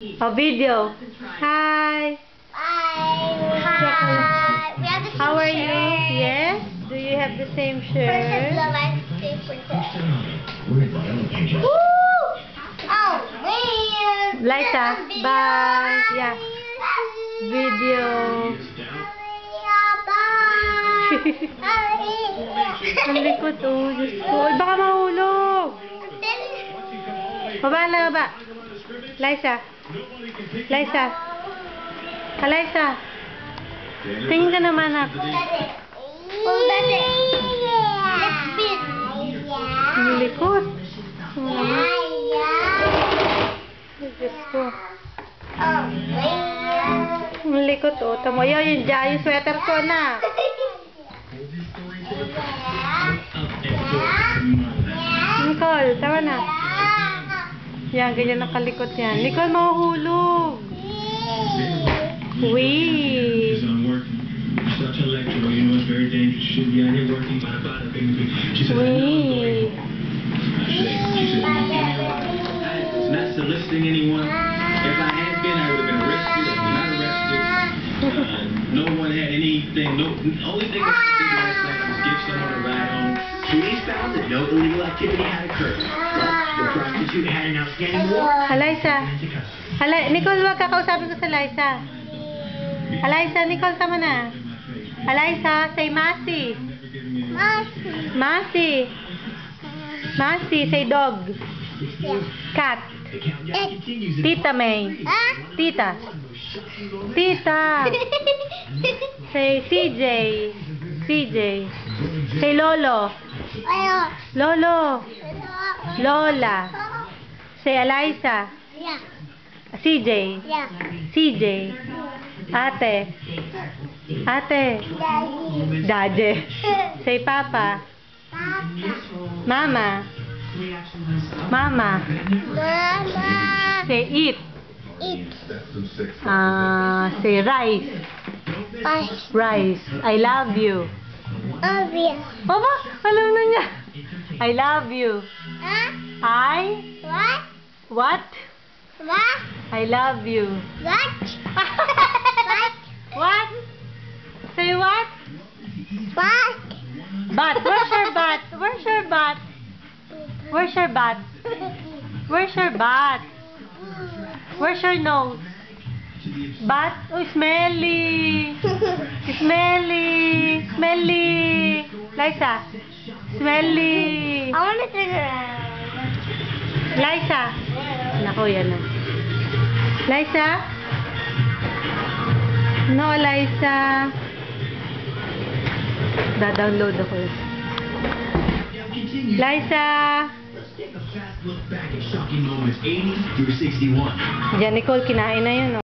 A video. Hi. Hi. We have the same How are shirt. you? Yes. Do you have the same Princess shirt? Love and Princess. Woo! Oh man. Liza, bye. Yeah. Video. Ang likot oh. Diyos ko. Uy, baka mahulog. Baba na baba. Liza. Liza. Liza. Tingin ka naman ako. Ang likot. Diyos ko. Ang likot oh. Tamo yun yung sweater ko na. Nicole, tama na. Yan, ganyan nakalikot yan. Nicole, mahuhulog. Wee. Wee. Not soliciting anyone. If I had been, I would have been arrested. I'm not arrested. No one had anything. No, the only thing I did last night was give someone a ride home. Police found that no illegal activity had occurred, but the prostitute had an outstanding warrant. Liza. Nicole, wag kakausapin ko sa Liza. Liza, Nicole, tama na. Liza, say Masi. Masi. Masi, say dog. Cat. Tita May. Tita. Tita. Say CJ. CJ. Say Lolo. Lolo. Lola. Say Eliza. CJ. CJ. Ate. Ate. Daddy. Say Papa. Mama. Mama. Say eat. Say rice. Rice. I love you. Baba, alam na niya. I love you. What? I love you. What? Say what? Bat. Where's your bat? Where's your bat? Where's your bat? Where's your bat? Where's your nose? Bat? Oh, smelly. Smelly. Smelly. Liza. Smelly. I want to turn around. Liza. Naku, yan na. Liza? No, Liza. Da-download ako. Liza. Diyan, Nicole, kinain na yun.